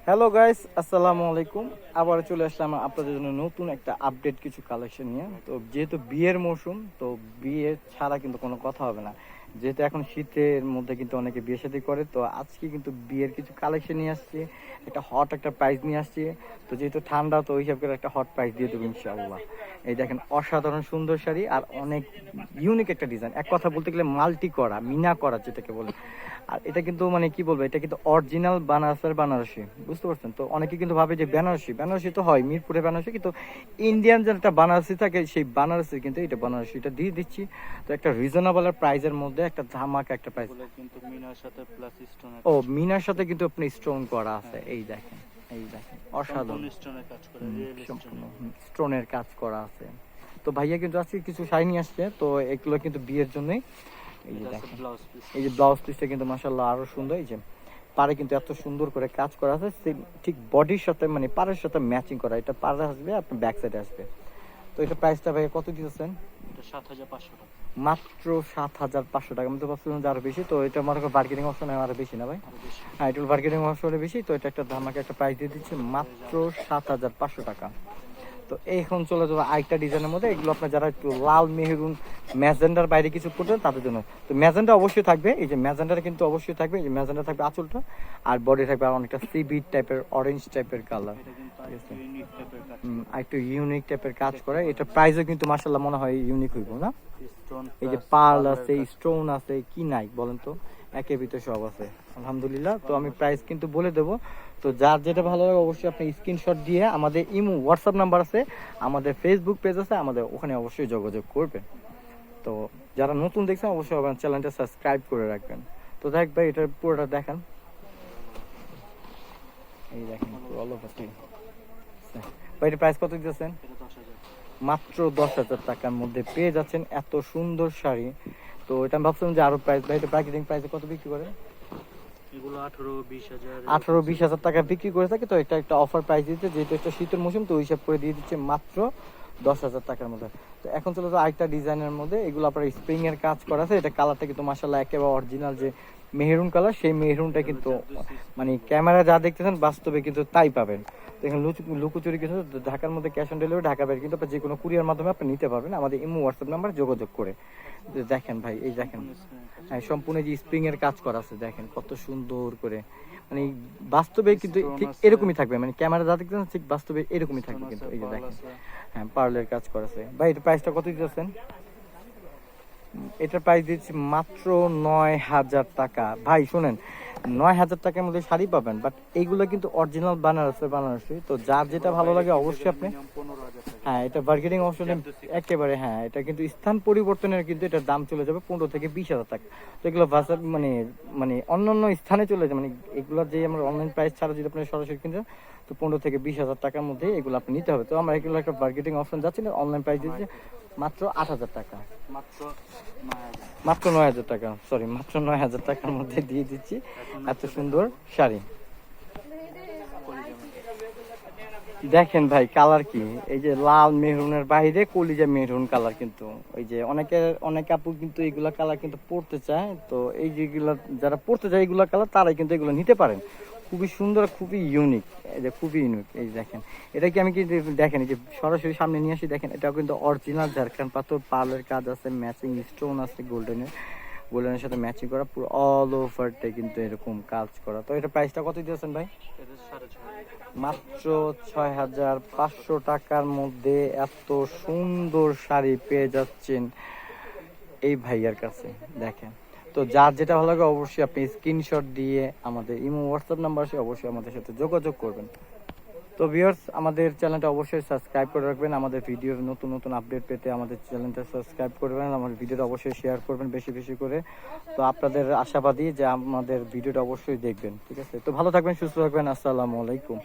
Hello guys, আসসালামু আলাইকুম। আবার চলে আসলাম আপনাদের জন্য নতুন একটা আপডেট কিছু কালেকশন নিয়ে। তো যেহেতু বিয়ের মৌসুম, তো বিয়ে ছাড়া কিন্তু কোনো কথা হবে না। যেহেতু এখন শীতের মধ্যে কিন্তু অনেকে বিয়ে শাদী করে, তো আজকে কিন্তু বিয়ের কিছু কালেকশন নিয়ে আসছি, একটা হট একটা প্রাইস নিয়ে আসছি। তো যেহেতু ঠান্ডা, তো ওই হিসাব করে একটা হট প্রাইস দিয়ে দেবো ইনশাআল্লাহ। এই দেখেন, অসাধারণ সুন্দর শাড়ি আর অনেক ইউনিক একটা ডিজাইন। এক কথা বলতে গেলে মাল্টি করা, মিনা করা যেটাকে বলে। আর এটা কিন্তু মানে কি বলবো, এটা কিন্তু অরিজিনাল বানারসের বানারসি, বুঝতে পারছেন? তো অনেকে কিন্তু ভাবে যে বেনারসি বেনারসি তো হয় মিরপুরে বেনারসি, কিন্তু ইন্ডিয়ান যে একটা বানারসি থাকে সেই বানারসি কিন্তু এটা বানারসি, এটা দিয়ে দিচ্ছি। তো একটা রিজনেবল প্রাইসের মধ্যে একটা ধামাকা একটা প্রাইস। কিন্তু মিনার সাথে প্লাস স্টোনের ও মিনার সাথে কিন্তু আপনি স্টোন করা আছে, এই দেখেন, এই দেখেন, অসাধারণ স্টোনের কাজ করে রিয়েল সম্পূর্ণ স্টোনের কাজ করা আছে। তো ভাইয়া কিন্তু আজকে কিছু শাড়ি নিয়ে আসছে, তো এগুলো কিন্তু বিয়ের জন্যই। এই যে দেখেন, ব্লাউজ পিস। এই যে ব্লাউজ পিসটা কিন্তু মাশাআল্লাহ আরো সুন্দর। এই যে পাড়ে কিন্তু এত সুন্দর করে কাজ করা আছে, ঠিক বডির সাথে মানে পাড়ের সাথে ম্যাচিং করা। এটা পাড়ে আসবে, আপনার ব্যাক সাইডে আসবে। তো এটা প্রাইসটা ভাই কত দিতেছেন? এটা 7500 টাকা। মাত্র 7500 টাকা। আমি তো ভাবছিলাম যে আরো বেশি। তো এটা মনে করো বার্গেনিং অপশন আরো বেশি না ভাই? আরো বেশি। হ্যাঁ, এটা বার্গেনিং অপশনে বেশি। তো এটা একটা ধামাকা একটা প্রাইস দিয়ে দিচ্ছি মাত্র 7500 টাকা। তো এখন চলে যাবো আরেকটা ডিজাইনের মধ্যে। এগুলো আপনার যারা একটু লাল মেহরুন ম্যাজেন্ডার বাইরে কিছু পড়তেন তাদের জন্য। তো ম্যাজেন্ডা অবশ্যই থাকবে, এই যে ম্যাজেন্ডার কিন্তু অবশ্যই থাকবে। এই যে ম্যাজেন্ডা থাকবে আঁচলটা, আর বডি থাকবে অনেকটা সি বিট টাইপের, অরেঞ্জ টাইপের কালার। এটা কিন্তু আরেকটু ইউনিক টাইপের কাজ। একটু ইউনিক টাইপের কাজ করে। এটা প্রাইসও কিন্তু মার্শাল্লাহ মনে হয় ইউনিক হইব না? স্টোন এই যে পার্ল আছে, স্টোন আছে, কি নাই বলেন তো? একের ভিতরে সব আছে আলহামদুলিল্লাহ। তো আমি প্রাইস কিন্তু বলে দেবো। তো যার যেটা ভালো লাগে অবশ্যই আপনি স্ক্রিনশট দিয়ে আমাদের ইমো হোয়াটসঅ্যাপ নাম্বার আছে, আমাদের ফেসবুক পেজ আছে, আমাদের ওখানে অবশ্যই যোগাযোগ করবেন। তো যারা নতুন দেখছেন অবশ্যই আমার চ্যানেলটা সাবস্ক্রাইব করে রাখবেন। তো দেখ ভাই, এটা পুরোটা দেখান। এই দেখেন অল ওভার ভাই, এটা প্রাইস কত দিতেছেন? এটা 10000। মাত্র 10,000 টাকার মধ্যে পেয়ে যাচ্ছেন এত সুন্দর শাড়ি। তো এটা আমি ভাবছিলাম যে আরো প্রাইস, ভাই এটা প্যাকেজিং প্রাইসে কত বিক্রি করে? এগুলো 18-20 হাজার। 18-20 হাজার টাকা বিক্রি করে থাকে। তো এটা একটা অফার প্রাইস দিচ্ছে, যেহেতু একটা শীতের মৌসুম, তো ওই হিসাব করে দিয়ে দিচ্ছে মাত্র 10,000 টাকার মধ্যে। তো এখন চলে যাও আরেকটা ডিজাইনের মধ্যে। এগুলো আপনার স্প্রিং এর কাজ করা আছে। এটা কালারটা কিন্তু মাশাআল্লাহ একেবারে অরিজিনাল যে মেহরুন কালার, সেই মেহরুনটা কিন্তু মানে ক্যামেরা যা দেখতেছেন বাস্তবে কিন্তু তাই পাবেন। তো এখানে লুকোচুরি কিছু ঢাকার মধ্যে ক্যাশ অন ডেলিভারি, ঢাকা বাইরে কিন্তু আপনি যে কোনো কুরিয়ার মাধ্যমে আপনি নিতে পারবেন আমাদের ইমো হোয়াটসঅ্যাপ নাম্বার যোগাযোগ করে। দেখেন ভাই, এই দেখেন, হ্যাঁ সম্পূর্ণ যে স্প্রিং এর কাজ করা আছে, দেখেন কত সুন্দর করে। মানে বাস্তবে কিন্তু ঠিক এরকমই থাকবে, মানে ক্যামেরা যা দেখতেছেন ঠিক বাস্তবে এরকমই থাকবে কিন্তু। এই যে দেখেন, হ্যাঁ পার্লের কাজ করা আছে। ভাই এটা প্রাইসটা কত দিতেছেন? এটার প্রাইস দিচ্ছি মাত্র 9,000 টাকা। ভাই শুনেন, 9,000 টাকার মধ্যে শাড়ি পাবেন, বাট এইগুলো কিন্তু অরিজিনাল বানারসি। তো যার যেটা ভালো লাগে অবশ্যই আপনি, 15,000 টাকা। হ্যাঁ এটা বার্গেনিং অপশনে একেবারে, হ্যাঁ এটা কিন্তু স্থান পরিবর্তনের কিন্তু এটার দাম চলে যাবে 15 থেকে 20 হাজার টাকা। তো এগুলো বাজার মানে মানে অন্যান্য স্থানে চলে যায়, মানে এগুলো যে আমরা অনলাইন প্রাইস ছাড়া যদি আপনি সরাসরি কিনতেন, তো 15 থেকে 20 হাজার টাকার মধ্যে এগুলো আপনি নিতে হবে। তো আমরা এগুলো একটা বার্গেনিং অপশন যাচ্ছি না, অনলাইন প্রাইস দিচ্ছি মাত্র 8,000 টাকা। মাত্র 9,000। মাত্র 9,000 টাকা, সরি মাত্র 9,000 টাকার মধ্যে দিয়ে দিচ্ছি এত সুন্দর শাড়ি। দেখেন ভাই কালার কি, এই যে লাল মেহরুনের বাইরে কলিজা মেহরুন কালার, কিন্তু ওই যে অনেক আপু কিন্তু এইগুলা কালার কিন্তু পড়তে চায়। তো এই যেগুলা যারা পড়তে চায় এগুলা কালার, তারাই কিন্তু এগুলো নিতে পারেন। খুবই সুন্দর, খুবই ইউনিক, এই যে খুবই ইউনিক। এই দেখেন, এটা কি আমি কি দেখেন, এই যে সরাসরি সামনে নিয়ে আসি, দেখেন এটাও কিন্তু অরিজিনাল ঝাড়খান্ড পাথর, পার্লের কাজ আছে, ম্যাচিং স্টোন আছে, গোল্ডেনের সাথে ম্যাচিং করা, পুরো অল ওভারটা কিন্তু এরকম কাজ করা। তো এটা প্রাইসটা কত দিয়েছেন ভাই? এটা 6,500। মাত্র 6,500 টাকার মধ্যে এত সুন্দর শাড়ি পেয়ে যাচ্ছেন এই ভাইয়ার কাছে। দেখেন, তো যার যেটা ভালো লাগে অবশ্যই আপনি স্ক্রিনশট দিয়ে আমাদের ইমো হোয়াটসঅ্যাপ নাম্বার আছে, অবশ্যই আমাদের সাথে যোগাযোগ করবেন। তো ভিউয়ার্স, আমাদের চ্যানেলটা অবশ্যই সাবস্ক্রাইব করে রাখবেন। আমাদের ভিডিওর নতুন নতুন আপডেট পেতে আমাদের চ্যানেলটা সাবস্ক্রাইব করবেন, আমাদের ভিডিওটা অবশ্যই শেয়ার করবেন বেশি বেশি করে। তো আপনাদের আশাবাদী যে আমাদের ভিডিওটা অবশ্যই দেখবেন, ঠিক আছে? তো ভালো থাকবেন, সুস্থ থাকবেন, আসসালামু আলাইকুম।